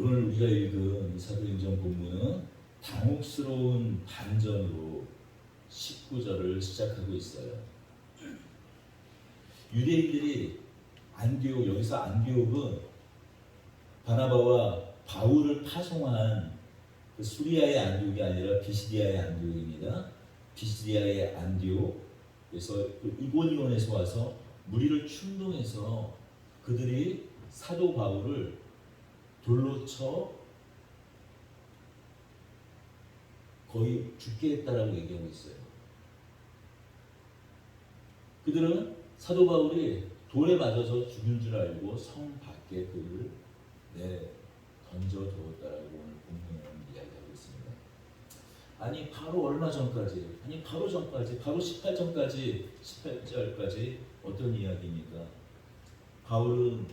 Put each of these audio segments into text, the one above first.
오늘 우리가 읽은 사도행전 본문은 당혹스러운 반전으로 19절을 시작하고 있어요. 유대인들이 안디옥, 여기서 안디옥은 바나바와 바울을 파송한 그 수리아의 안디옥이 아니라 비시디아의 안디옥입니다. 비시디아의 안디옥에서 그 이고니온에서 와서 무리를 충동해서 그들이 사도 바울을 돌로 쳐 거의 죽게 했다라고 얘기하고 있어요. 그들은 사도 바울이 돌에 맞아서 죽은 줄 알고 성 밖에 그를 던져 두었다라고 오늘 본문에는 이야기하고 있습니다. 아니 바로 얼마 전까지, 바로 18절까지 어떤 이야기입니까? 바울은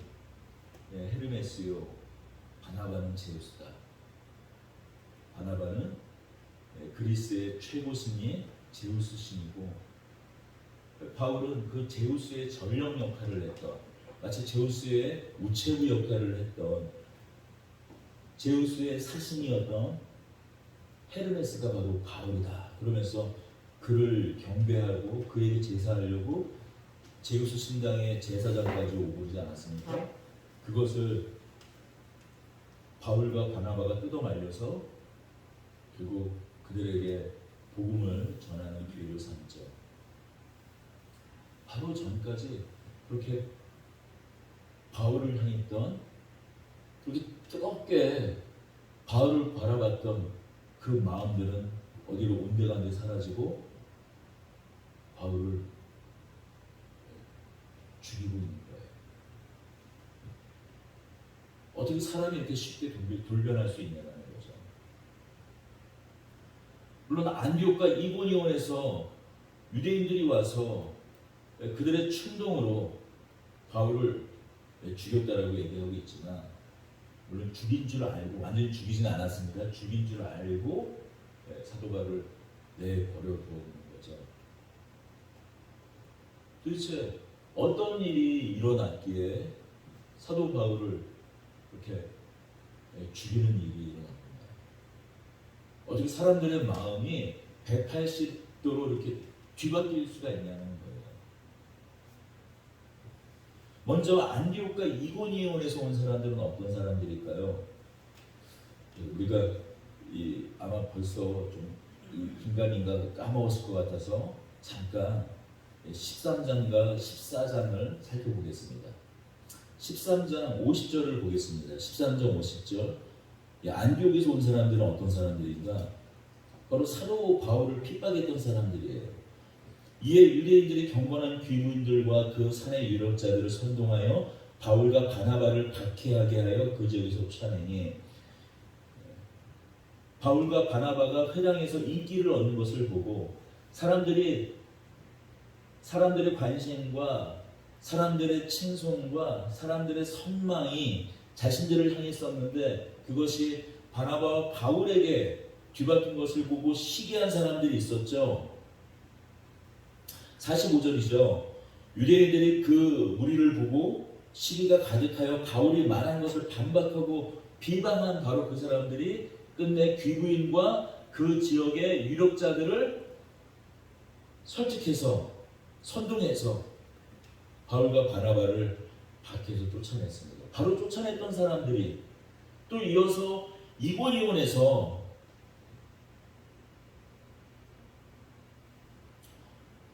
헤르메스요, 바나바는 제우스다. 바나바는 그리스의 최고 신이 제우스 신이고, 바울은 그 제우스의 전령 역할을 했던, 마치 제우스의 우체부 역할을 했던 제우스의 사신이었던 헤르메스가 바로 바울이다. 그러면서 그를 경배하고 그에게 제사하려고 제우스 신당의 제사장까지 오고 오지 않았습니까? 그것을 바울과 바나바가 뜯어말려서 결국 그들에게 복음을 전하는 기회를 삼죠. 바로 전까지 그렇게 바울을 향했던, 그렇게 뜨겁게 바울을 바라봤던 그 마음들은 어디로 온데간데 사라지고 바울을 죽이고 있는 거예요. 어떻게 사람이 이렇게 쉽게 돌변할 수 있냐는 거죠. 물론 안디옥과 이고니온에서 유대인들이 와서 그들의 충동으로 바울을 죽였다라고 얘기하고 있지만, 물론 죽인 줄 알고, 완전히 죽이지는 않았습니다. 죽인 줄 알고 사도 바울을 내버려 두었는 거죠. 도대체 어떤 일이 일어났기에 사도 바울을 그렇게 죽이는 일이 일어났는가? 어떻게 사람들의 마음이 180도로 이렇게 뒤바뀔 수가 있냐는 거예요. 먼저 안디옥과 이고니온에서 온 사람들은 어떤 사람들일까요? 우리가 아마 벌써 좀 긴가민가 까먹었을 것 같아서 잠깐 13장과 14장을 살펴보겠습니다. 13장 50절을 보겠습니다. 13장 50절. 안디옥에서 온 사람들은 어떤 사람들인가? 바로 사도 바울을 핍박했던 사람들이에요. 이에 유대인들이 경건한 귀무인들과 그 산의 유력자들을 선동하여 바울과 바나바를 박해하게 하여 그 지역에서 쫓아내니, 바울과 바나바가 회당에서 인기를 얻는 것을 보고 사람들의 관심과 사람들의 칭송과 사람들의 선망이 자신들을 향했었는데, 그것이 바나바와 바울에게 뒤바뀐 것을 보고 시기한 사람들이 있었죠. 45절이죠. 유대인들이 그 무리를 보고 시기가 가득하여 바울이 말한 것을 반박하고 비방한 바로 그 사람들이 끝내 귀부인과 그 지역의 유력자들을 설득해서 선동해서 바울과 바나바를 밖에서 쫓아냈습니다. 바로 쫓아냈던 사람들이 또 이어서 이고니온에서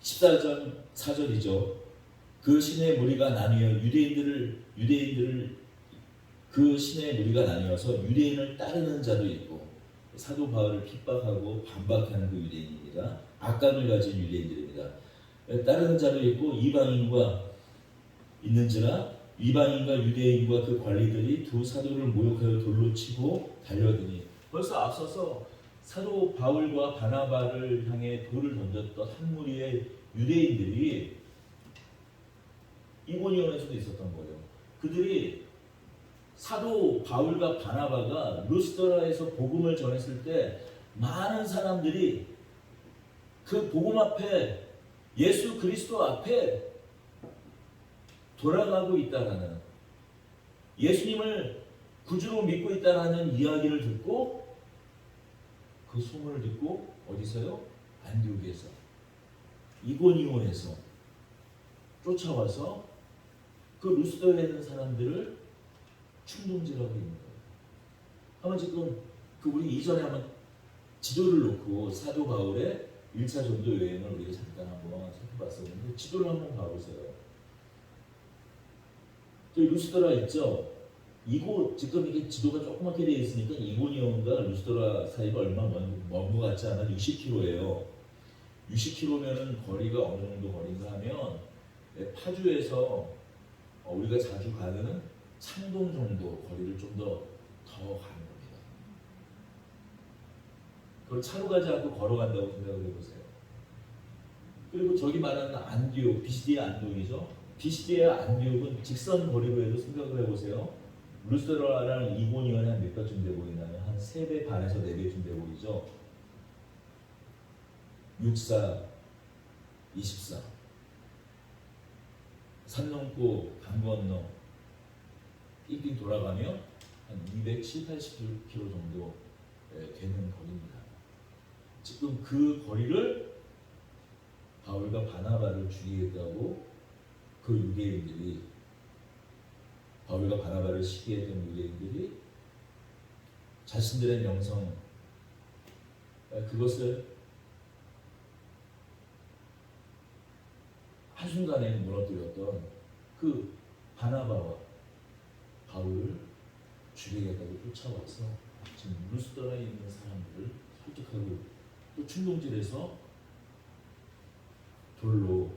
14절 4절이죠. 그 신의 무리가 나뉘어 유대인들을 그 신의 무리가 나뉘어서 유대인을 따르는 자도 있고, 사도 바울을 핍박하고 반박하는 그 유대인입니다. 악감을 가진 유대인들입니다. 따르는 자도 있고 이방인과 있는지라 이방인과 유대인과 그 관리들이 두 사도를 모욕하여 돌로 치고 달려드니, 벌써 앞서서 사도 바울과 바나바를 향해 돌을 던졌던 한 무리의 유대인들이 이고니온에서도 있었던 거예요. 그들이 사도 바울과 바나바가 루스드라에서 복음을 전했을 때 많은 사람들이 그 복음 앞에, 예수 그리스도 앞에 돌아가고 있다라는, 예수님을 구주로 믿고 있다라는 이야기를 듣고 그 소문을 듣고 어디서요? 안디옥에서 이고니온에서 쫓아와서 그 루스더에 있는 사람들을 충동질하고 있는 거예요. 한번 지금 그 우리 이전에 한번 지도를 놓고 사도 바울의 1차 전도 여행을 우리가 잠깐 한번 살펴봤었는데 지도를 한번 봐보세요. 저기 루스더라 있죠? 이곳 지금 이게 지도가 조그맣게 되어 있으니까 이고니온과 루스더라 사이가 얼마 먼 것 같지 않아? 60km예요. 60km면은 거리가 어느 정도 거리인가 하면 파주에서 우리가 자주 가는 창동 정도 거리를 좀 더 가는 겁니다. 그걸 차로 가지 않고 걸어간다고 생각을 해보세요. 그리고 저기 말하는 안디옥, 비시디의 안디옥이죠. 비시디의 안디옥은 직선 거리로 해도 생각을 해보세요. 루스드라랑 이고니온이 한 몇 배쯤 돼 보이나요? 한 3배 반에서 4배쯤 돼 보이죠. 64, 24. 산 넘고 강 건너 삥삥 돌아가면 한 270, 80km 정도 되는 거리입니다. 지금 그 거리를 바울과 바나바를 죽이겠다고 그 유대인들이 바울과 바나바를 시기했던 유대인들이 자신들의 명성 그것을 한순간에 무너뜨렸던 그 바나바와 바울을 죽이겠다고 쫓아와서 지금 루스더라에 있는 사람들을 설득하고 또 충동질해서 돌로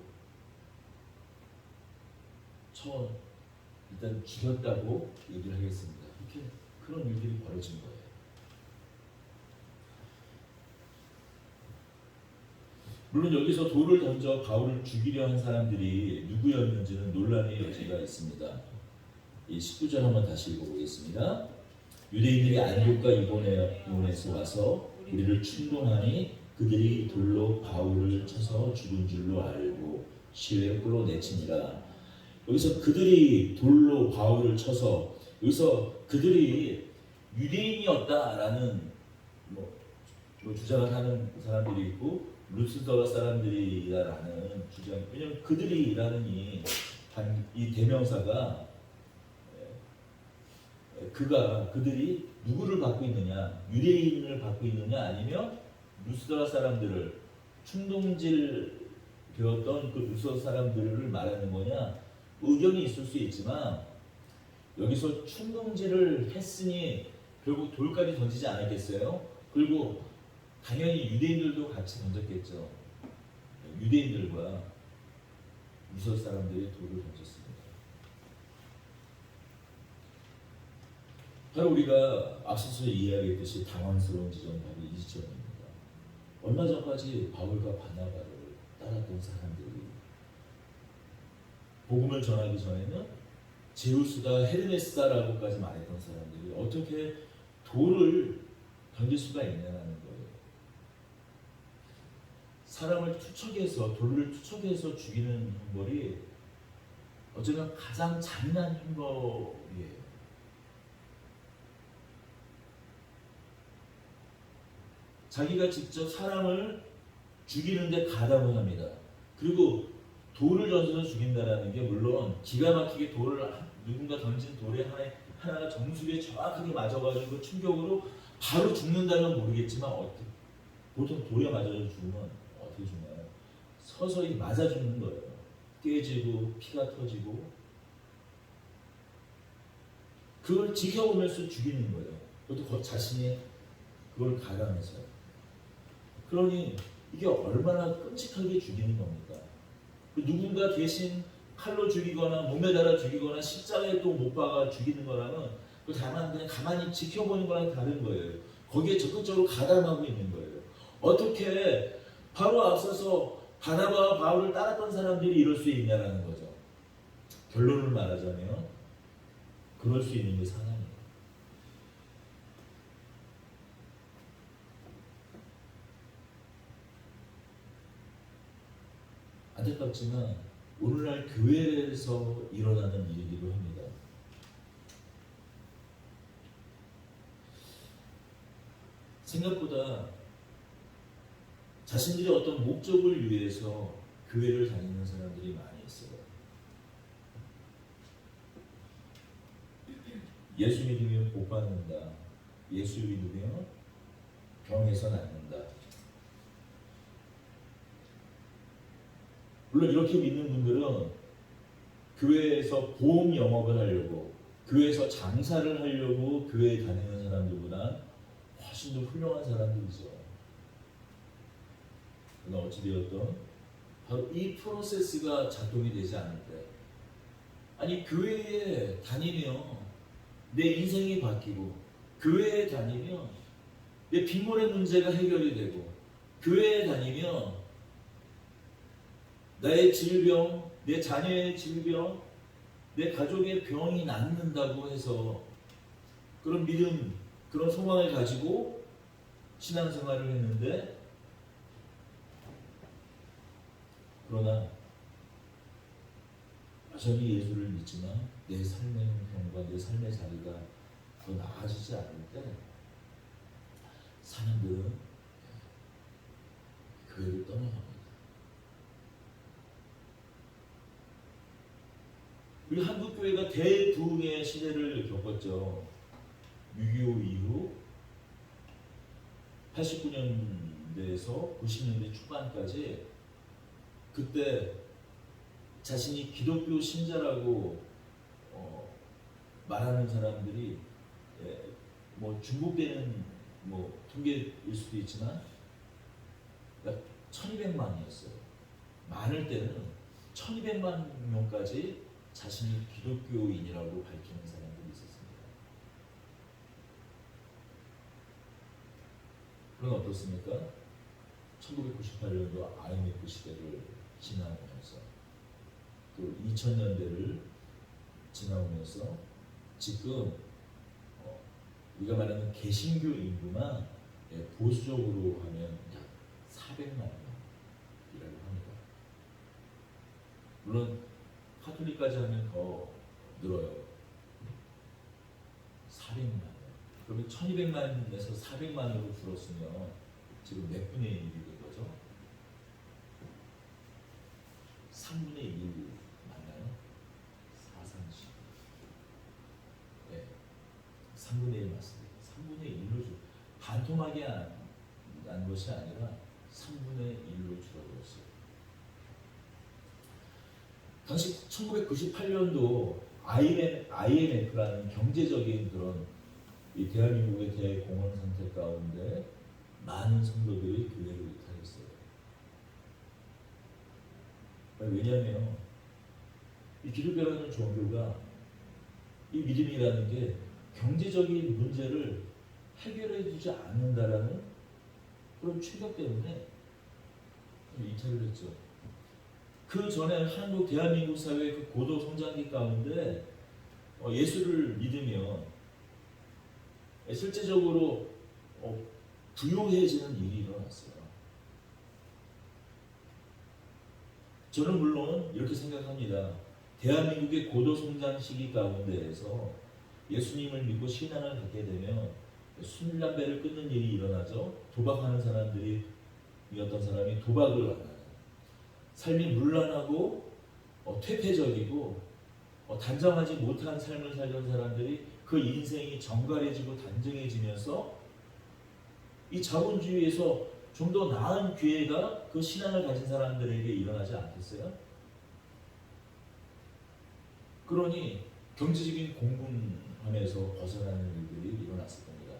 쳐 일단 죽였다고 얘기를 하겠습니다. 이렇게 그런 일들이 벌어진 거예요. 물론 여기서 돌을 던져 바울을 죽이려 한 사람들이 누구였는지는 논란의 여지가 있습니다. 이 19절 한번 다시 읽어보겠습니다. 유대인들이 안디옥과 이고니온에서 와서 우리를 충동하니 그들이 돌로 바울을 쳐서 죽은 줄로 알고 시외에 끌어내치니라. 여기서 그들이 돌로 바울을 쳐서 여기서 그들이 유대인이었다라는 주장을 하는 사람들이 있고 루스더 사람들이라는 주장. 왜냐하면 그들이라는 이 대명사가 그들이 누구를 받고 있느냐, 유대인을 받고 있느냐, 아니면 루스더 사람들을 충동질 되었던 그 루스더 사람들을 말하는 거냐 의견이 있을 수 있지만 여기서 충동질을 했으니 결국 돌까지 던지지 않았겠어요? 그리고 당연히 유대인들도 같이 던졌겠죠. 유대인들과 루스더 사람들이 돌을 던졌습니다. 바로 우리가 앞서서 이야기했듯이 당황스러운 지점은 바로 이 지점입니다. 얼마 전까지 바울과 바나바를 따랐던 사람들이 복음을 전하기 전에는 제우스다 헤르메스다라고까지 말했던 사람들이 어떻게 돌을 던질 수가 있냐는 거예요. 사람을 돌을 투척해서 죽이는 형벌이 어쩌면 가장 잔인한 형벌이에요. 자기가 직접 사람을 죽이는데 가담을 합니다. 그리고 돌을 던져서 죽인다는 게 물론 기가 막히게 누군가 던진 돌에 하나가 정수리에 정확하게 맞아가지고 그 충격으로 바로 죽는다면 모르겠지만 보통 돌에 맞아서 죽으면 어떻게 죽나요? 서서히 맞아 죽는 거예요. 깨지고 피가 터지고 그걸 지켜보면서 죽이는 거예요. 그것도 자신이 그걸 가담해서요. 그러니 이게 얼마나 끔찍하게 죽이는 겁니까? 누군가 대신 칼로 죽이거나 몸에 달아 죽이거나 십자가에 또 못 박아 죽이는 거랑은 다만 그냥 가만히 지켜보는 거랑 다른 거예요. 거기에 적극적으로 가담하고 있는 거예요. 어떻게 바로 앞서서 바나바와 바울을 따랐던 사람들이 이럴 수 있냐라는 거죠. 결론을 말하자면 그럴 수 있는 게 사람이에요. 안타깝지만 오늘날 교회에서 일어나는 일이기도 합니다. 생각보다 자신들의 어떤 목적을 위해서 교회를 다니는 사람들이 많이 있어요. 예수 믿으면 복 받는다. 예수 믿으면 병에서 낫는다. 물론 이렇게 믿는 분들은 교회에서 보험 영업을 하려고, 교회에서 장사를 하려고 교회에 다니는 사람들보다 훨씬 더 훌륭한 사람들이죠. 그러나 어찌되었든 바로 이 프로세스가 작동이 되지 않을 때, 아니 교회에 다니면 내 인생이 바뀌고, 교회에 다니면 내 빈곤의 문제가 해결이 되고, 교회에 다니면 나의 질병, 내 자녀의 질병, 내 가족의 병이 낫는다고 해서 그런 믿음, 그런 소망을 가지고 신앙생활을 했는데, 그러나 여전히 예수를 믿지만 내 삶의 형편과 내 삶의 자리가 더 나아지지 않을 때 사람들은 교회를 떠나갑니다. 우리 한국교회가 대부흥의 시대를 겪었죠. 6.25 이후 89년대에서 90년대 초반까지, 그때 자신이 기독교 신자라고 말하는 사람들이 뭐 중복되는 통계일 수도 있지만 1200만이었어요. 많을 때는 1200만 명까지 자신이 기독교인이라고 밝히는 사람들이 있었습니다. 그건 어떻습니까? 1998년도 IMF 시대를 지나오면서 또 2000년대를 지나오면서 지금 우리가 말하는 개신교 인구만 보수적으로 하면 약 400만 명이라고 합니다. 물론 카톨릭까지 하면 더 늘어요. 400만 명. 그러면 1200만에서 400만으로 줄었으면 지금 몇 분의 1이 된 거죠? 3분의 1 맞나요? 430. 네. 3분의 1 맞습니다. 3분의 1로 반토막이 난 것이 아니라 3분의 1로 줄어들었어요. 당시 1998년도 IMF라는 경제적인 그런 이 대한민국의 대공황 상태 가운데 많은 성도들이 교회를 이탈했어요. 왜냐하면 이 기독교라는 종교가, 이 믿음이라는 게 경제적인 문제를 해결해 주지 않는다라는 그런 충격 때문에 이탈을 했죠. 그 전에 한국 대한민국 사회의 그 고도 성장기 가운데 예수를 믿으면 실제적으로 부유해지는 일이 일어났어요. 저는 물론 이렇게 생각합니다. 대한민국의 고도 성장 시기 가운데에서 예수님을 믿고 신앙을 갖게 되면 술, 담배를 끊는 일이 일어나죠. 도박하는 사람들이, 어떤 사람이 도박을 하나요. 삶이 문란하고 퇴폐적이고 단정하지 못한 삶을 살던 사람들이 그 인생이 정갈해지고 단정해지면서 이 자본주의에서 좀 더 나은 기회가 그 신앙을 가진 사람들에게 일어나지 않겠어요? 그러니 경제적인 공분함에서 벗어나는 일들이 일어났을 겁니다.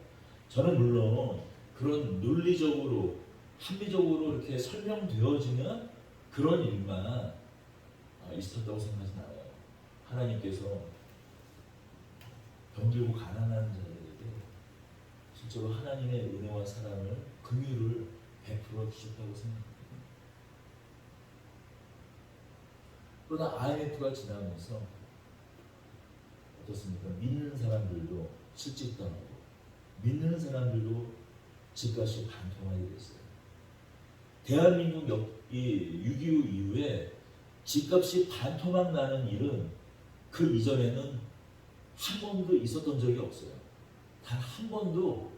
저는 물론 그런 논리적으로 합리적으로 이렇게 설명되어지는 그런 일만 있었다고 생각하지 않아요. 하나님께서 병들고 가난한 자들에게 실제로 하나님의 은혜와 사랑을, 긍휼을 베풀어 주셨다고 생각합니다. 그러나 IMF가 지나면서 어떻습니까? 믿는 사람들도 실직당하고, 믿는 사람들도 집값이 반토막이 됐어요. 대한민국 6.25 이후에 집값이 반토막 나는 일은 그 이전에는 한 번도 있었던 적이 없어요. 단 한 번도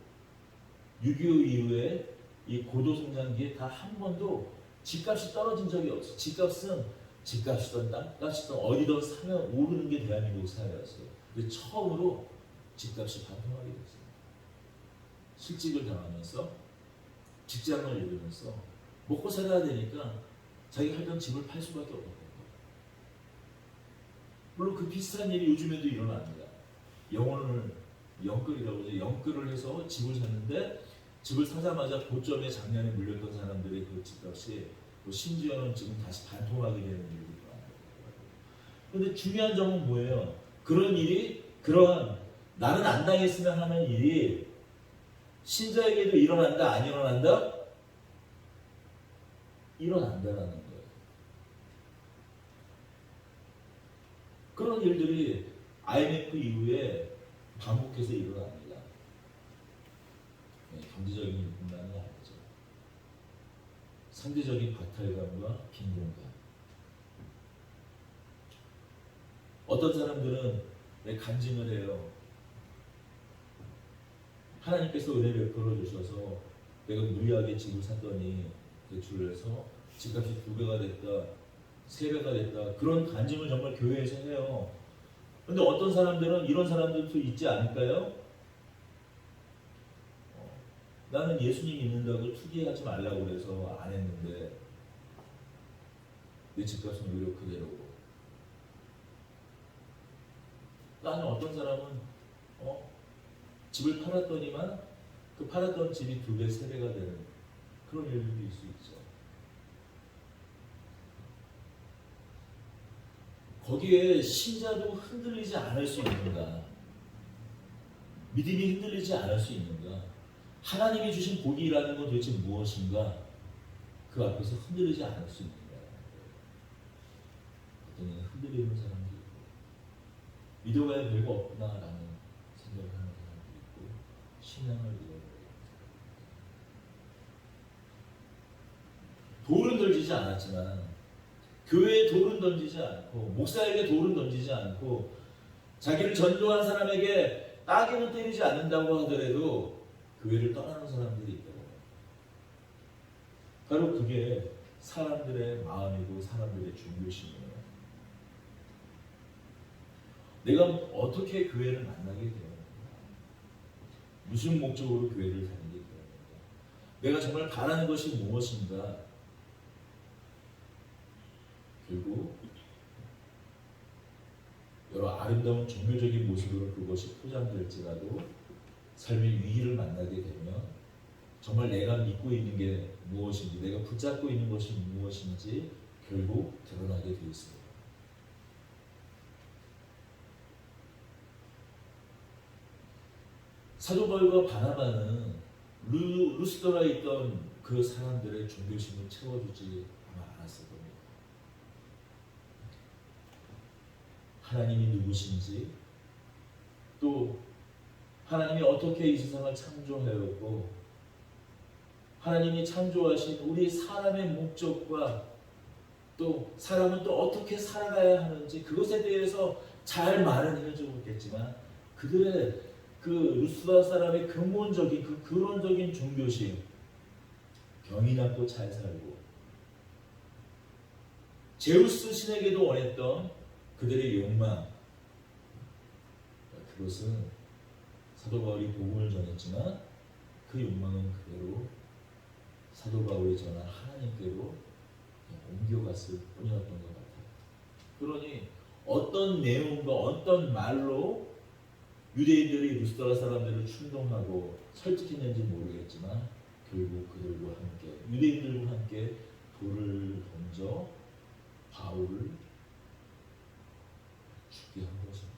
6.25 이후에 이 고도 성장기에 다 한 번도 집값이 떨어진 적이 없어. 집값이든 땅값이든 어디든 사면 오르는 게 대한민국 사회였어요. 근데 처음으로 집값이 반토막이 됐어요. 실직을 당하면서 직장을 잃으면서 먹고 살아야 되니까 자기 살던 집을 팔 수밖에 없는 거예요. 물론 그 비슷한 일이 요즘에도 일어납니다. 영혼을 영끌이라고 해서 영끌을 해서 집을 샀는데 집을 사자마자 고점에 작년에 물렸던 사람들의 그 집값이 또 심지어는 지금 다시 반토막이 되는 일도 일어나요. 그런데 중요한 점은 뭐예요? 그런 일이 그러한 나는 안 당했으면 하는 일이 신자에게도 일어난다 안 일어난다? 일어난다라는 거예요. 그런 일들이 IMF 이후에 반복해서 일어납니다. 네, 경제적인 분만이 아니죠. 상대적인 박탈감과 빈곤감. 어떤 사람들은 간증을 해요. 하나님께서 은혜를 베풀어 주셔서 내가 무리하게 집을 샀더니 대출을 해서 집값이 2배가 됐다, 3배가 됐다. 그런 간증을 정말 교회에서 해요. 근데 어떤 사람들은 이런 사람들도 있지 않을까요? 나는 예수님 믿는다고 투기하지 말라고 그래서 안 했는데 내 집값은 오히려 그대로고. 나는 어떤 사람은 집을 팔았더니만 그 팔았던 집이 2배, 3배가 되는 그런 일들도 있을 수 있죠. 거기에 신자도 흔들리지 않을 수 있는가? 믿음이 흔들리지 않을 수 있는가? 하나님이 주신 복이라는 건 도대체 무엇인가? 그 앞에서 흔들리지 않을 수 있는가? 어떤 이는 흔들리는 사람도 있고 믿어봐야 별거 없구나라는 생각을 하는 사람도 있고 신앙을 잃어버려요. 돌은 던지지 않았지만 교회에 돌은 던지지 않고 목사에게 돌은 던지지 않고 자기를 전도한 사람에게 따귀는 때리지 않는다고 하더라도 교회를 떠나는 사람들이 있더라고요. 바로 그게 사람들의 마음이고 사람들의 중요심이에요. 내가 어떻게 교회를 만나게 되었는가? 무슨 목적으로 교회를 다니게 되었는가? 내가 정말 바라는 것이 무엇인가? 그리고 여러 아름다운 종교적인 모습으로 그것이 포장될지라도 삶의 위기를 만나게 되면 정말 내가 믿고 있는 게 무엇인지, 내가 붙잡고 있는 것이 무엇인지 결국 드러나게 되어 있습니다. 사도 바울과 바나바는 루스드라에 있던 그 사람들의 종교심을 채워주지 않았을 겁니다. 하나님이 누구신지, 또 하나님이 어떻게 이 세상을 창조하였고 하나님이 창조하신 우리 사람의 목적과 또 사람은 또 어떻게 살아가야 하는지 그것에 대해서 잘 말은 해주고 있겠지만 그들의 그 루스드라 사람의 근본적인 그 근원적인 종교심, 병이 낫고 잘 살고 제우스 신에게도 원했던 그들의 욕망, 그것은 사도 바울이 복음을 전했지만 그 욕망은 그대로 사도 바울이 전한 하나님께로 옮겨갔을 뿐이었던 것 같아요. 그러니 어떤 내용과 어떤 말로 유대인들이 루스드라 사람들을 충동하고 설득했는지 모르겠지만 결국 그들과 함께 유대인들과 함께 돌을 던져 바울을 죽게 한 것입니다.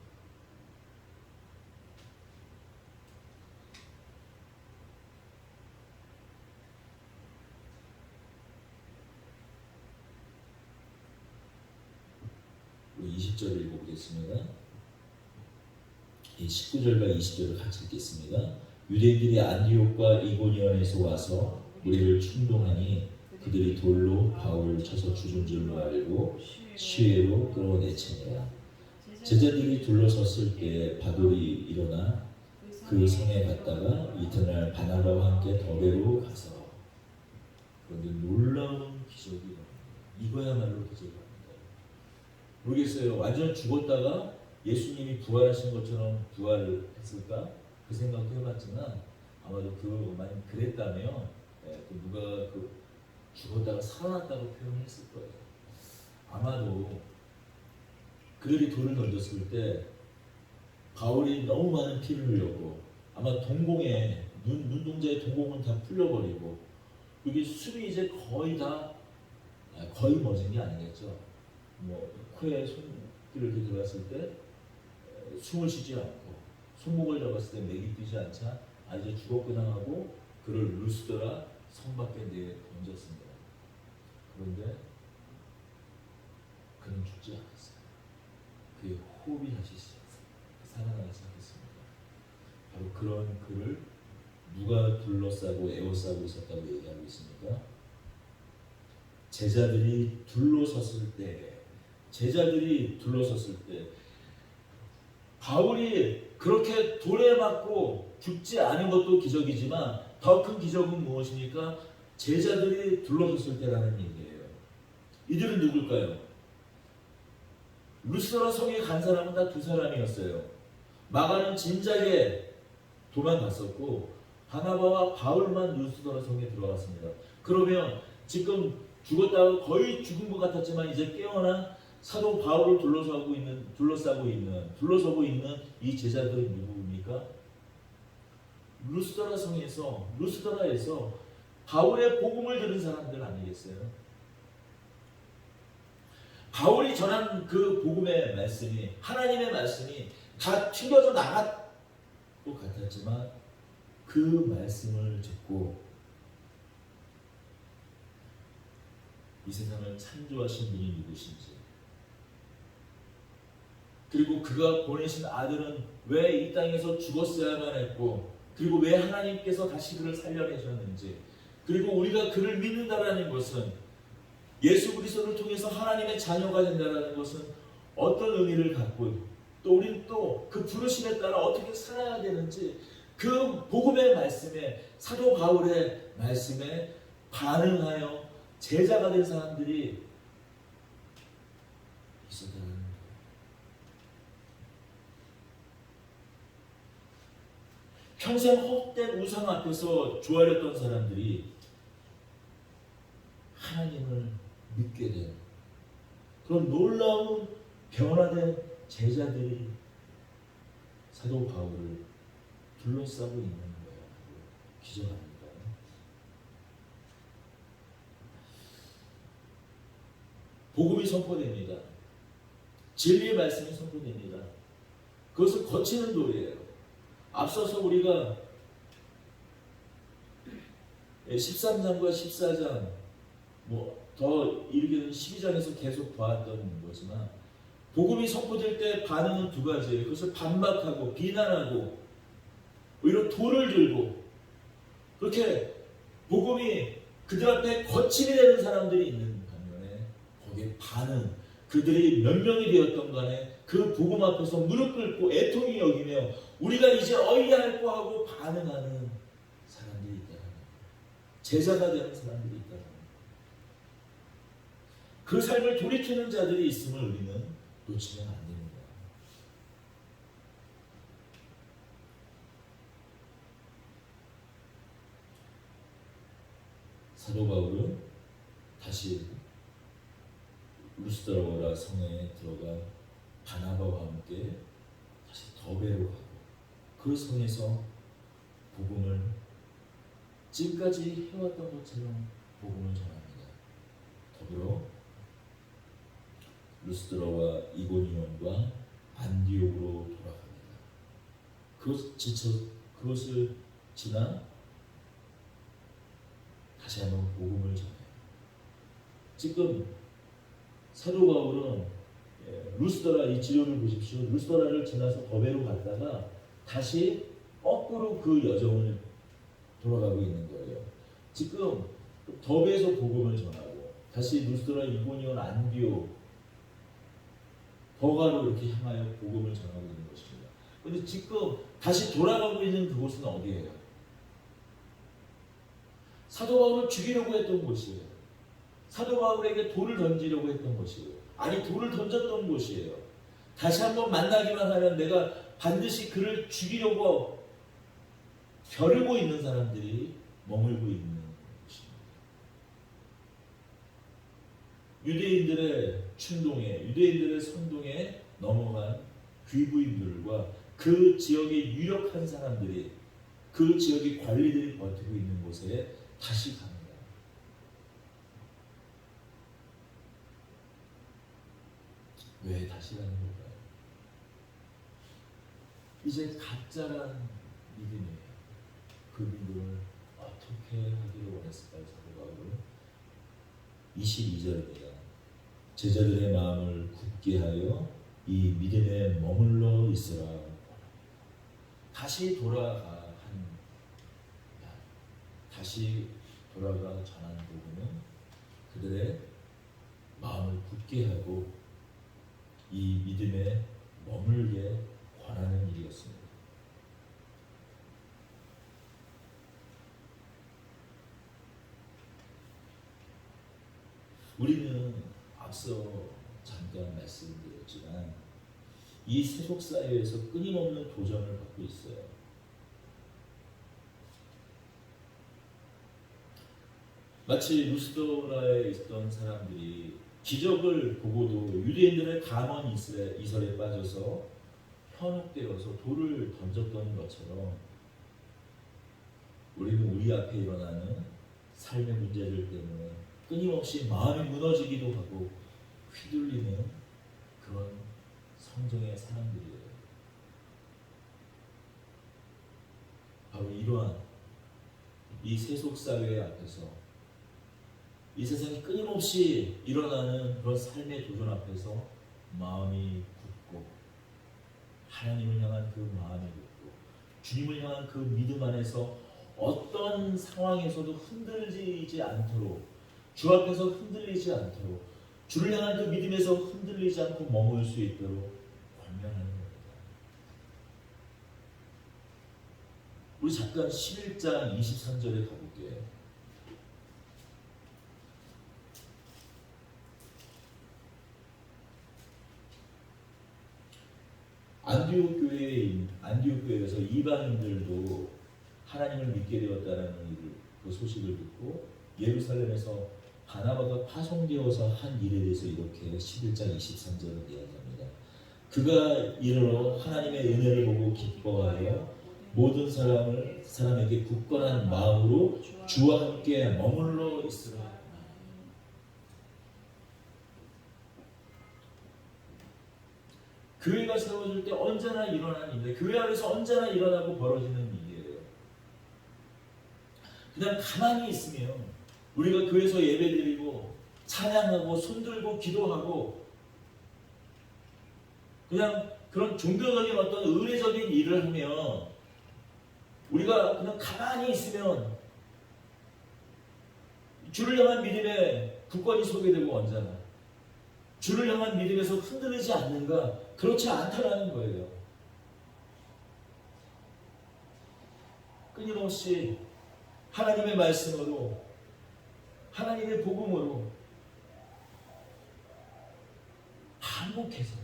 우리 20절을 읽어보겠습니다. 이 19절과 20절을 같이 읽겠습니다. 유대인들이 안디옥과 이고니온에서 와서 우리를 충동하니 그들이 돌로 바울을 쳐서 죽은 줄로 알고 시외로 끌어내치니라. 제자들이 둘러섰을 때 바돌이 일어나 그 성에 갔다가 이튿날 바나바와 함께 더베로 가서 그런데 놀라운 기적이 일어납니다. 이거야말로 기적입니다. 모르겠어요. 완전 죽었다가 예수님이 부활하신 것처럼 부활을 했을까? 그 생각도 해봤지만 아마도 만약 그랬다면 누가 죽었다가 살아났다고 표현했을 거예요. 아마도 그들이 돌을 던졌을 때 바울이 너무 많은 피를 흘렸고 아마 동공에 눈동자의 동공은 다 풀려버리고 그게 숨이 이제 거의 멎은 게 아니겠죠. 뭐 코에 손길을 이렇게 들어갔을 때 숨을 쉬지 않고 손목을 잡았을 때 맥이 뛰지 않자 이제 죽었구나 하고 그를 루스드라 성 밖에 던졌습니다. 그런데 그는 죽지 않았어요. 그의 호흡이 다시 살아나기 시작했습니다. 바로 그런 그를 누가 둘러싸고 에워싸고 있었다고 얘기하고 있습니까? 제자들이 둘러섰을 때 바울이 그렇게 돌에 맞고 죽지 않은 것도 기적이지만 더 큰 기적은 무엇입니까? 제자들이 둘러섰을 때라는 얘기예요. 이들은 누굴까요? 루스드라 성에 간 사람은 다 두 사람이었어요. 마가는 진작에 도망갔었고 바나바와 바울만 루스드라 성에 들어갔습니다. 그러면 지금 죽었다가 거의 죽은 것 같았지만 이제 깨어난 사도 바울을 둘러서고 있는 이 제자들은 누구입니까? 루스드라에서 바울의 복음을 들은 사람들 아니겠어요? 바울이 전한 그 복음의 말씀이 하나님의 말씀이 다 튕겨져 나갈 것 같았지만 그 말씀을 듣고 이 세상을 창조하신 분이 누구신지 그리고 그가 보내신 아들은 왜 이 땅에서 죽었어야만 했고 그리고 왜 하나님께서 다시 그를 살려내셨는지 그리고 우리가 그를 믿는다라는 것은 예수 그리스도를 통해서 하나님의 자녀가 된다는 것은 어떤 의미를 갖고 또 우리는 또 그 부르심에 따라 어떻게 살아야 되는지 그 복음의 말씀에 사도 바울의 말씀에 반응하여 제자가 된 사람들이 있었다는 거예요. 평생 헛된 우상 앞에서 조아렸던 사람들이 하나님을 믿게 된 그런 놀라운 변화된 제자들이 사도 바울을 둘러싸고 있는 거예요. 기적 아닙니까? 복음이 선포됩니다. 진리의 말씀이 선포됩니다. 그것을 거치는 도리예요. 앞서서 우리가 13장과 14장 더 이르기는 12장에서 계속 봐왔던 거지만 복음이 선포될 때 반응은 두 가지예요. 그것을 반박하고 비난하고 오히려 돌을 들고 그렇게 복음이 그들 앞에 거침이 되는 사람들이 있는 반면에 거기에 반응 그들이 몇 명이 되었던 간에 그 복음 앞에서 무릎 꿇고 애통이 여기며 우리가 이제 어이할고 하고 반응하는 사람들이 있다는 거예요. 제자가 되는 사람들이 있다는 거예요. 그 삶을 돌이키는 자들이 있음을 우리는 놓치면 안 됩니다. 사도 바울은 다시 루스드라 성에 들어가 바나바와 함께 다시 더베로 가고 그 성에서 복음을 지금까지 해왔던 것처럼 복음을 전합니다. 더불어 루스드라와 이고니온과 안디옥으로 돌아갑니다. 그것을 지나 다시 한번 복음을 전해요. 지금 사도 바울은 루스드라 이 지도를 보십시오. 루스드라를 지나서 더베로 갔다가 다시 거꾸로 그 여정을 돌아가고 있는 거예요. 지금 더베에서 복음을 전하고 다시 루스드라, 이고니온, 안디옥, 버가로 이렇게 향하여 복음을 전하고 있는 것입니다. 근데 지금 다시 돌아가고 있는 그곳은 어디예요? 사도 바울을 죽이려고 했던 곳이에요. 사도 바울에게 돌을 던지려고 했던 곳이에요. 아니, 돌을 던졌던 곳이에요. 다시 한번 만나기만 하면 내가 반드시 그를 죽이려고 벼르고 있는 사람들이 머물고 있는 곳입니다. 유대인들의 충동에, 유대인들의 선동에 넘어간 귀부인들과 그 지역의 유력한 사람들이, 그 지역의 관리들이 버티고 있는 곳에 다시 갑니다. 왜 다시 가는 걸까요? 이제 가짜란 믿음이에요. 그 믿음을 어떻게 하기를 원했을까요? 사도 바울은 22절입니다. 제자들의 마음을 굳게 하여 이 믿음에 머물러 있으라. 다시 돌아가 전하는 부분은 그들의 마음을 굳게 하고 이 믿음에 머물게 권하는 일이었습니다. 우리는 앞서 잠깐 말씀드렸지만 이 세속 사회에서 끊임없는 도전을 받고 있어요. 마치 루스드라에 있던 사람들이 기적을 보고도 유대인들의 감언 이설에 빠져서 현혹되어서 돌을 던졌던 것처럼 우리는 우리 앞에 일어나는 삶의 문제들 때문에 끊임없이 마음이 무너지기도 하고 휘둘리는 그런 성정의 사람들이에요. 바로 이러한 이 세속사회 앞에서 이 세상이 끊임없이 일어나는 그런 삶의 도전 앞에서 마음이 굳고 하나님을 향한 그 마음이 굳고 주님을 향한 그 믿음 안에서 어떤 상황에서도 흔들리지 않도록, 주 앞에서 흔들리지 않도록, 주를 향한 그 믿음에서 흔들리지 않고 머물 수 있도록 권면하는 겁니다. 우리 잠깐 11장 23절에 가볼게요. 안디옥 교회에서 이방인들도 하나님을 믿게 되었다는 그 소식을 듣고 예루살렘에서 바나바가 파송되어서 한 일에 대해서 이렇게 11장 23절을 이야기합니다. 그가 이르러 하나님의 은혜를 보고 기뻐하여 모든 사람에게 굳건한 마음으로 주와 함께 머물러 있으라. 교회가 세워질 때 언제나 일어나는 일인데, 교회 안에서 언제나 일어나고 벌어지는 일이에요. 그냥 가만히 있으면 우리가 교회에서 예배드리고 찬양하고 손들고 기도하고 그냥 그런 종교적인 어떤 의례적인 일을 하면, 우리가 그냥 가만히 있으면 주를 향한 믿음에 굳건히 서게 되고 언제나 주를 향한 믿음에서 흔들리지 않는가? 그렇지 않다라는 거예요. 끊임없이 하나님의 말씀으로, 하나님의 복음으로 반복해서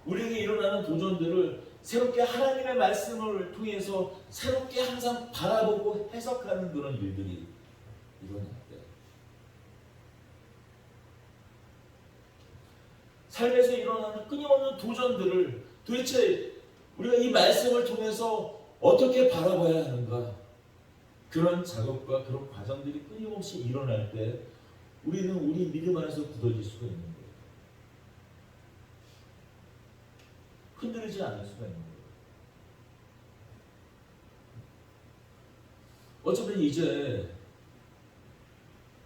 우리에게 일어나는 도전들을 새롭게 하나님의 말씀을 통해서 새롭게 항상 바라보고 해석하는 그런 일들이 일어날 때, 삶에서 일어나는 끊임없는 도전들을 도대체 우리가 이 말씀을 통해서 어떻게 바라봐야 하는가, 그런 작업과 그런 과정들이 끊임없이 일어날 때 우리는 우리 믿음 안에서 굳어질 수가 있는 거예요. 흔들리지 않을 수가 있는 거예요. 어쩌면 이제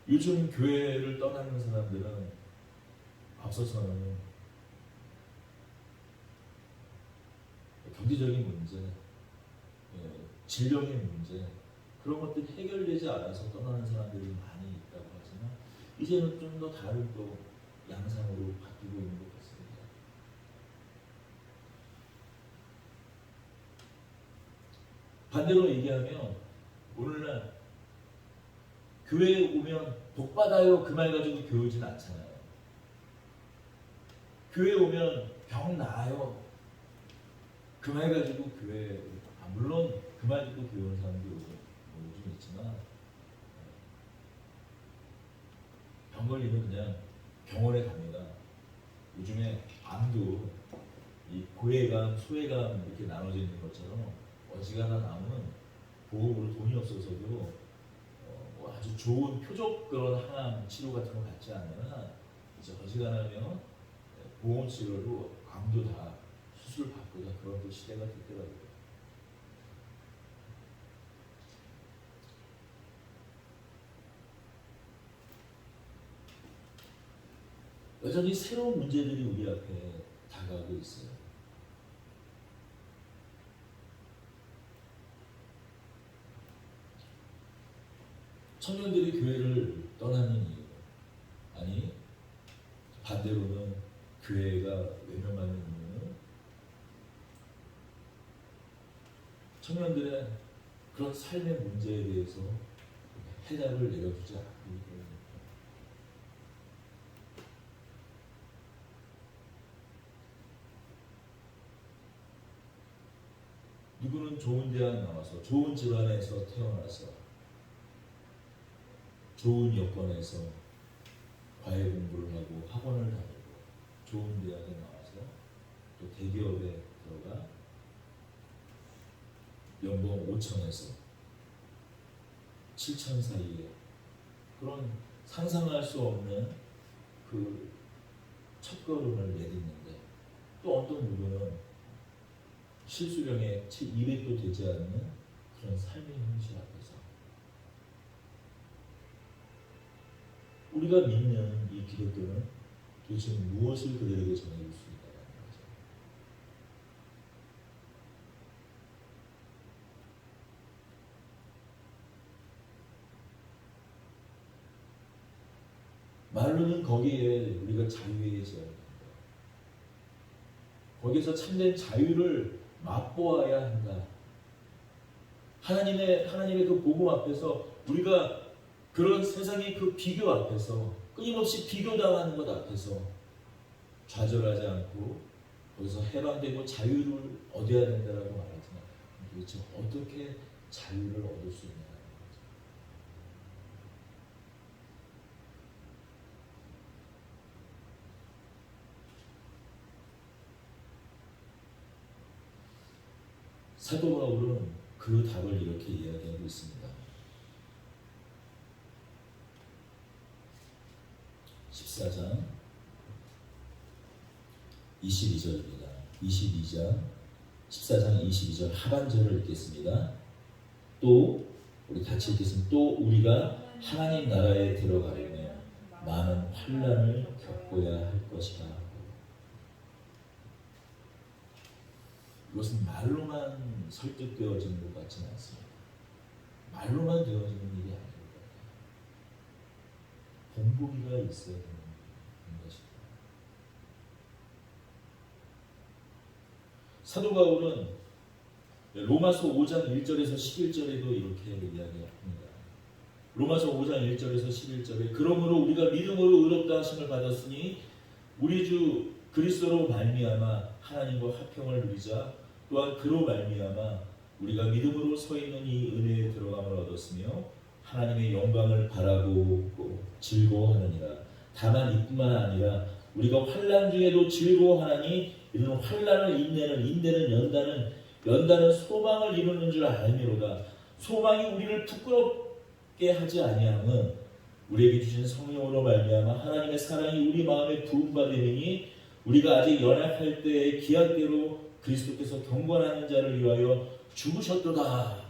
요즘 교회를 떠나는 사람들은 앞서서는 경제적인 문제, 질병의 문제, 그런 것들이 해결되지 않아서 떠나는 사람들이 많이 있다고 하지만 이제는 좀 더 다른 또 양상으로 바뀌고 있는 것 같습니다. 반대로 얘기하면 오늘날 교회에 오면 복 받아요 그 말 가지고 교회 오진 않잖아요. 교회에 오면 병 나아요 그 말 가지고 교회, 물론 그 말 듣고 교회 오는 사람도 요즘 있지만 병 걸리면 그냥 병원에 갑니다. 요즘에 암도 이 고해감, 소해감 이렇게 나눠져 있는 것처럼 어지간한 암은 보험으로 돈이 없어서도 뭐 아주 좋은 표적 그런 항암 치료 같은 거 받지 않으면 이제 어지간하면 보험 치료로 암도 다 수술 받고 다 그런 그 시대가 됐더라고요. 여전히 새로운 문제들이 우리 앞에 다가오고 있어요. 청년들이 교회를 떠나는 이유, 아니 반대로는 교회가 외면하는 이유는 청년들의 그런 삶의 문제에 대해서 해답을 내려주지 않기 때문입니다. 누구는 좋은 대학 나와서 좋은 집안에서 태어나서 좋은 여건에서 과외 공부를 하고 학원을 다니고 좋은 대학에 나와서 또 대기업에 들어가 연봉 5천에서 7천 사이에 그런 상상할 수 없는 그 첫걸음을 내딛는데, 또 어떤 누구는 실수령에 200도 되지 않는 그런 삶의 현실 앞에서 우리가 믿는 이 기독교는 도대체 무엇을 그들에게 전해줄 수 있다는 거죠. 말로는 거기에 우리가 자유의 제안입니다. 거기서 참된 자유를 맛보아야 한다. 하나님의 그 복음 앞에서 우리가 그런 세상의 그 비교 앞에서 끊임없이 비교당하는 것 앞에서 좌절하지 않고 거기서 해방되고 자유를 얻어야 된다라고 말하지만 도대체 어떻게 자유를 얻을 수 있냐는 거죠. 사도 바울은 그 답을 이렇게 이야기하고 있습니다. 14장 22절입니다. 22장 14장 22절 하반절을 읽겠습니다. 또 우리 같이 읽겠습니다. 또 우리가 하나님 나라에 들어가려면 많은 환난을 겪어야 할 것이라. 이것은 말로만 설득되어지는 것 같지는 않습니다. 말로만 되어지는 일이 아닙니다. 본보기가 있어야 되는 것입니다. 사도 바울은 로마서 5장 1절에서 11절에도 이렇게 이야기합니다. 로마서 5장 1절에서 11절에 그러므로 우리가 믿음으로 의롭다 하심을 받았으니 우리 주 그리스도로 말미암아 하나님과 화평을 누리자. 또한 그로 말미암아 우리가 믿음으로 서 있는 이 은혜에 들어감을 얻었으며 하나님의 영광을 바라고 즐거워하느니라. 다만 이뿐만 아니라 우리가 환난 중에도 즐거워하나니 이는 환난을 인내는 연단은 소망을 이루는 줄 알미로다. 소망이 우리를 부끄럽게 하지 아니함은 우리에게 주신 성령으로 말미암아 하나님의 사랑이 우리 마음에 부음받으니 우리가 아직 연약할 때의 기약대로 그리스도께서 경건하는 자를 위하여 죽으셨도다.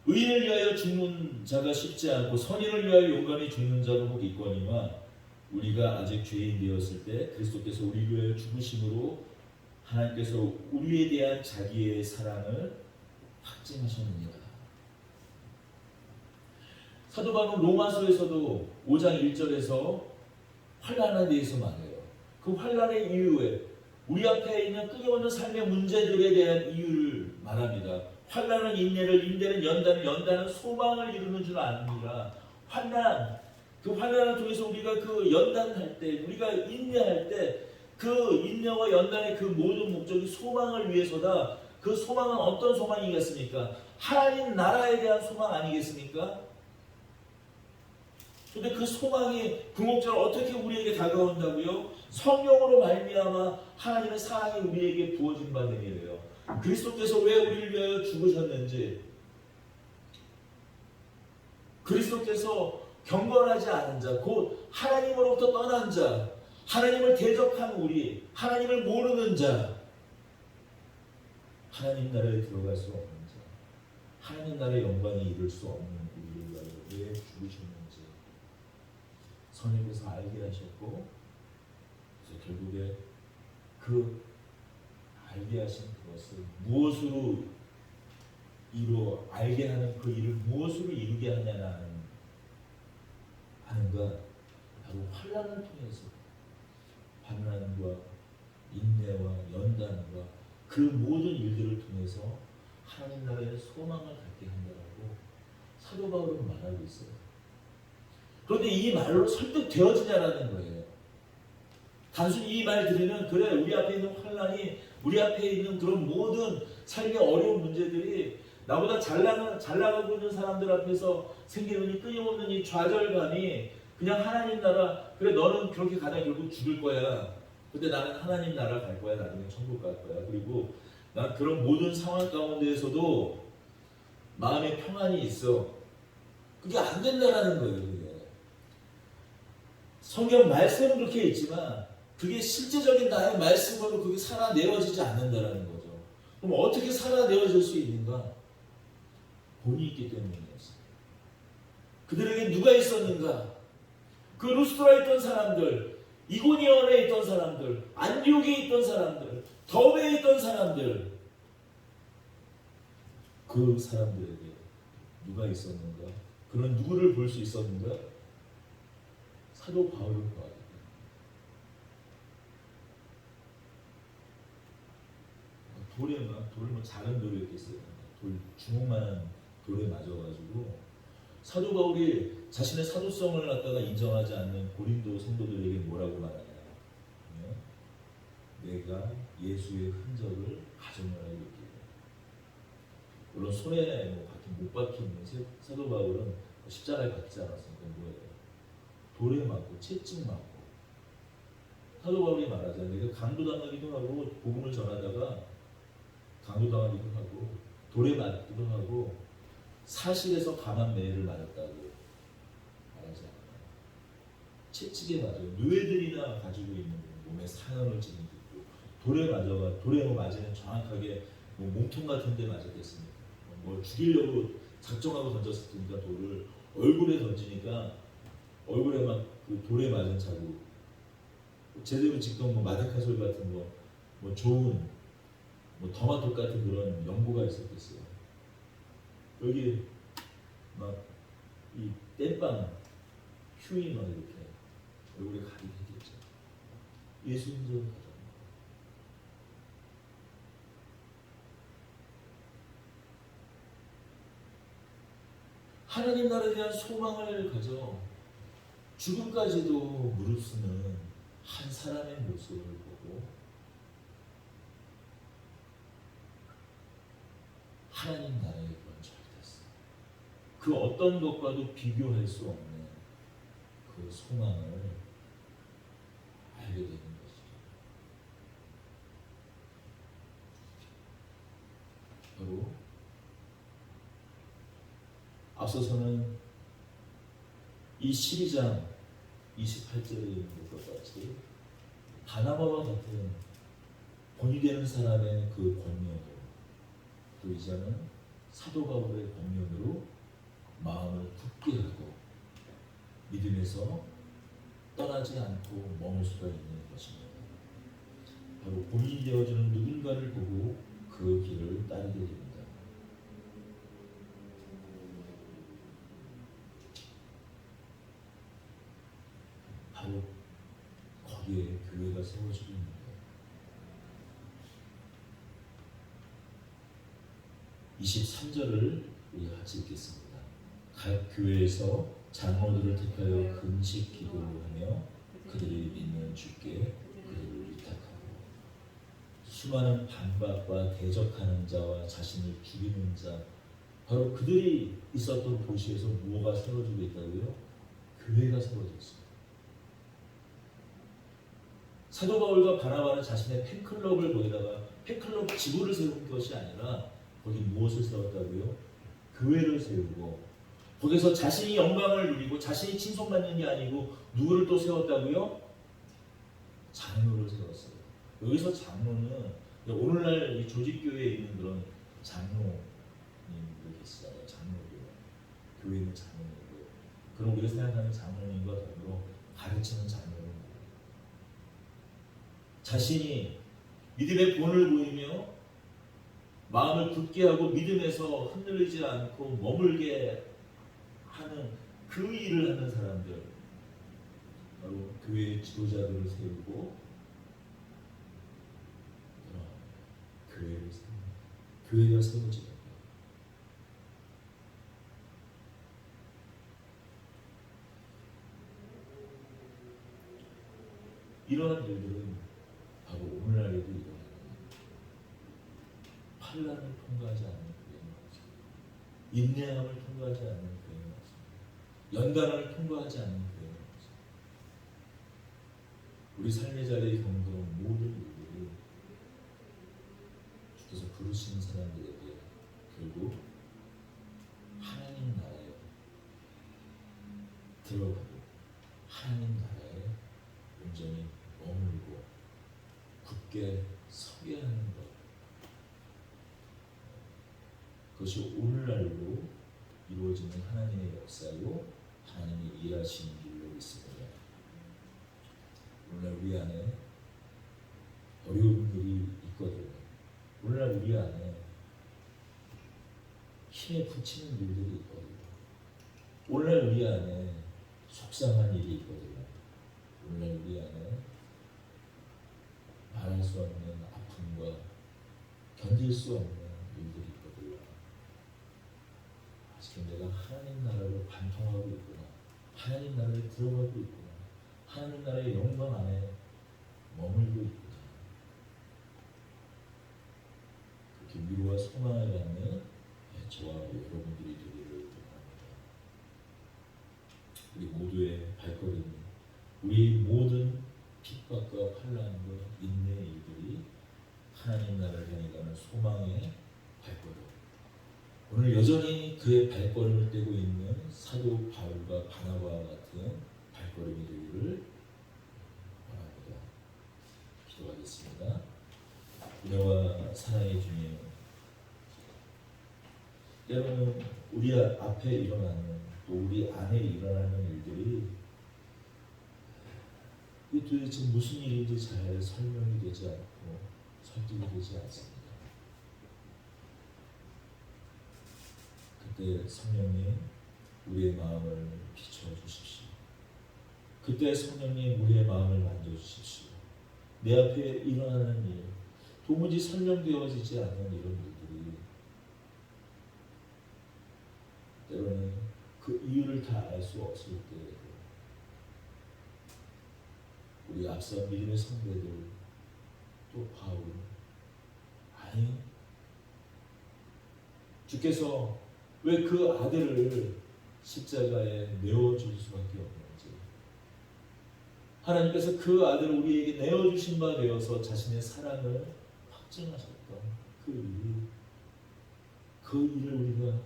의인을 위하여 죽는 자가 쉽지 않고 선인을 위하여 용감히 죽는 자도 복 있거니와 우리가 아직 죄인 되었을 때 그리스도께서 우리 위하여 죽으심으로 하나님께서 우리에 대한 자기의 사랑을 확증하셨느니라. 사도 바울은 로마서에서도 5장 1절에서 환난에 대해서 말해요. 그 환난의 이유에 우리 앞에 있는 끊임없는 삶의 문제들에 대한 이유를 말합니다. 환난은 인내를, 인내는 연단을, 연단은 소망을 이루는 줄 아느니라. 환난, 그 환난을 통해서 우리가 그 연단할 때, 우리가 인내할 때, 그 인내와 연단의 그 모든 목적이 소망을 위해서다. 그 소망은 어떤 소망이겠습니까? 하나님 나라에 대한 소망 아니겠습니까? 근데 그 소망이 궁극적으로 어떻게 우리에게 다가온다고요? 성령으로 말미암아 하나님의 사랑이 우리에게 부어진 바 되니래요. 그리스도께서 왜 우리를 위하여 죽으셨는지, 그리스도께서 경건하지 않은 자, 곧 하나님으로부터 떠난 자, 하나님을 대적한 우리, 하나님을 모르는 자, 하나님 나라에 들어갈 수 없는 자, 하나님 나라의 영광에 이를 수 없는 우리를 위하여 왜 죽으셨는지 성령께서 알게 하셨고, 그래서 결국에 그 알게 하신 그것을 무엇으로 알게 하는 그 일을 무엇으로 이루게 하는가? 바로 환난을 통해서 환난과 인내와 연단과 그 모든 일들을 통해서 하나님 나라의 소망을 갖게 한다라고 사도 바울은 말하고 있어요. 그런데 이 말로 설득되어지냐라는 거예요. 단순히 이 말 들으면 그래, 우리 앞에 있는 환난이, 우리 앞에 있는 그런 모든 삶의 어려운 문제들이 나보다 잘 나가고 있는 사람들 앞에서 생기는 이 끊임없는 이 좌절감이 그냥 하나님 나라, 그래 너는 그렇게 가다 결국 죽을 거야. 근데 나는 하나님 나라 갈 거야. 나중에 천국 갈 거야. 그리고 난 그런 모든 상황 가운데에서도 마음의 평안이 있어. 그게 안 된다라는 거예요. 그게. 성경 말씀은 그렇게 있지만 그게 실제적인 나의 말씀으로 그게 살아내어지지 않는다라는 거죠. 그럼 어떻게 살아내어질 수 있는가? 본이 있기 때문이었어요. 그들에게 누가 있었는가? 그 루스드라에 있던 사람들, 이고니온에 있던 사람들, 안디옥에 있던 사람들, 더베에 있던 사람들, 그 사람들에게 누가 있었는가? 그런 누구를 볼 수 있었는가? 사도 바울을 보아야 돼. 돌을 작은 돌이었겠어요. 주먹만한 돌에 맞아가지고 사도 바울이 자신의 사도성을 갖다가 인정하지 않는 고린도 성도들에게 뭐라고 말하냐? 내가 예수의 흔적을 가정하여 있기를. 물론 손에 못 박힌 사도 바울은 십자가에 박히지 않았으니까 뭐예요? 돌에 맞고 채찍 맞고. 사도 바울이 말하잖아요. 내가 강도당하기도 하고 복음을 전하다가 강도당하기도 하고 돌에 맞기도 하고 사실에서 감한 매를 맞았다고 말하잖아요. 채찍에 맞아요. 노예들이나 가지고 있는 몸에 사형을 지는 게 있고 돌에 맞으면 정확하게 몸통 같은 데 맞았겠습니까? 죽이려고 작정하고 던졌을 테니까 돌을 얼굴에 던지니까 얼굴에 막 그 돌에 맞은 자국, 제대로 직접 마데카솔 같은 좋은 더마토 같은 그런 연고가 있었겠어요. 여기 막 이 땜빵 휴이 막 이렇게 얼굴에 가리게 되겠죠. 예수 인정을 가져. 하나님 나라에 대한 소망을 가져 죽음까지도 무릅쓰는 한 사람의 모습을 보고 하나님 나라에 연결됐어. 그 어떤 것과도 비교할 수 없는 그 소망을 알게 되는 것이죠. 바로 앞서서는 이 12장 28절에 있는 것과 같이 바나바와 같은 본이 되는 사람의 그 권면으로, 또 이제는 사도 바울의 권면으로 마음을 굳게 하고 믿음에서 떠나지 않고 머물 수가 있는 것입니다. 바로 본인이 되어주는 누군가를 보고 그 길을 따르게 됩니다. 바로 거기에 교회가 세워지고 있는 거예요. 23절을 우리가 같이 읽겠습니다. 각 교회에서 장로들을 택하여 금식 기도를 하며 그들이 믿는 주께 그들을 위탁하고 수많은 반박과 대적하는 자와 자신을 죽이는 자, 바로 그들이 있었던 도시에서 무엇가 세워지고 있다고요? 교회가 세워졌어요. 사도 바울과 바나바는 자신의 팬클럽을 거기다가 팬클럽 지부를 세운 것이 아니라 거기 무엇을 세웠다고요? 교회를 세우고 거기서 자신이 영광을 누리고 자신이 칭송받는 게 아니고 누구를 또 세웠다고요? 장로를 세웠어요. 여기서 장로는 오늘날 이 조직교회에 있는 그런 장로님들 계시잖아요. 장로들. 교회는 장로님들. 그럼 우리가 생각하는 장로님과 더불어 가르치는 장로는 자신이 믿음의 본을 보이며 마음을 굳게 하고 믿음에서 흔들리지 않고 머물게 하는 그 일을 하는 사람들, 바로 교회의 지도자들을 세우고 교회를 세우고 교회가 세워지는 거예요. 이러한 일들은 바로 오늘날에도 일어나는 환난을 통과하지 않는 교회는 없습니다. 인내함을 통과하지 않는 교회는 없습니다. 연단을 통과하지 않는 교회는 없습니다. 우리 삶의 자리에 겪는 모든 일들이 주께서 부르시는 사람들에게 결국 하나님 나라에 들어가고 하나님 나라에 온전히 머물고 굳게 서게 하는 것, 그것이 오늘날로 이루어지는 하나님의 역사요 하나님의 일하시는 길로 있습니다. 오늘날 우리 안에 어려운 일이 있거든요. 오늘날 우리 안에 힘에 부치는 일들이 있거든요. 오늘날 우리 안에 속상한 일이 있거든요. 오늘날 우리 안에 말할 수 없는 아픔과 견딜 수 없는 일들이 있거든요. 지금 내가 하나님 나라를 관통하고 있구나. 하나님 나라에 들어가고 있구나. 하나님 나라의 영광 안에 머물고 있구나. 그렇게 위로와 소망을 갖는 저와 여러분들이 되기를 바랍니다. 우리 모두의 발걸음이, 우리 모든 핍박과 환난과 인내의 일들이 하나님 나라를 향해 가는 소망의 발걸음. 오늘 여전히 그의 발걸음을 떼고 있는 사도 바울과 바나바와 같은 발걸음이 되기를 바랍니다. 기도하겠습니다. 은혜와 사랑의 주님, 때로는 우리 앞에 일어나는 또 우리 안에 일어나는 일들이 이게 도대체 무슨 일인지 잘 설명이 되지 않고 설득이 되지 않습니다. 그때 성령님 우리의 마음을 비춰주십시오. 그때 성령님 우리의 마음을 만져주십시오. 내 앞에 일어나는 일, 도무지 설명되어지지 않는 이런 일들이 때로는 그 이유를 다 알 수 없을 때에도 우리 앞서 믿음의 성도들 또 바울, 아니 주께서 왜 그 아들을 십자가에 내어줄 수밖에 없는지, 하나님께서 그 아들을 우리에게 내어주신 바 되어서 자신의 사랑을 확증하셨던 그 일을 우리가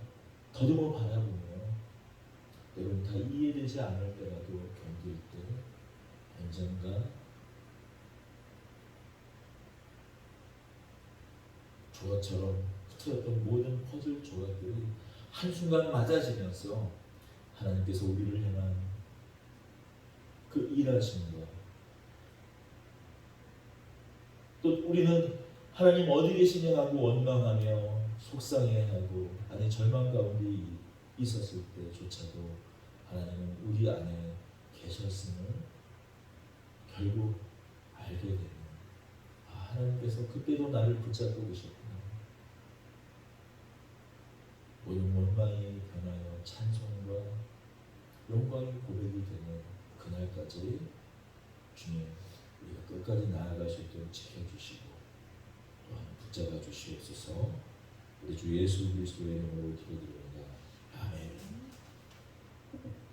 더듬어 바라보며 여러분 다 이해되지 않을 때라도 견딜 때 언젠가 조각처럼 흩어졌던 모든 퍼즐 조각들이 한순간 맞아지면서 하나님께서 우리를 향한 그 일하신 것, 또 우리는 하나님 어디 계시냐 하고 원망하며 속상해하고 아니 절망 가운데 있었을 때조차도 하나님은 우리 안에 계셨음을 결국 알게 되는, 하나님께서 그때도 나를 붙잡고 계셨구나. 모든 원망이 변하여 찬송과 영광의 고백이 되는 그날까지 주님 우리가 끝까지 나아갈 수 있도록 지켜주시고 또한 붙잡아 주시옵소서. 우리 주 예수 그리스도의 이름으로 기도드립니다.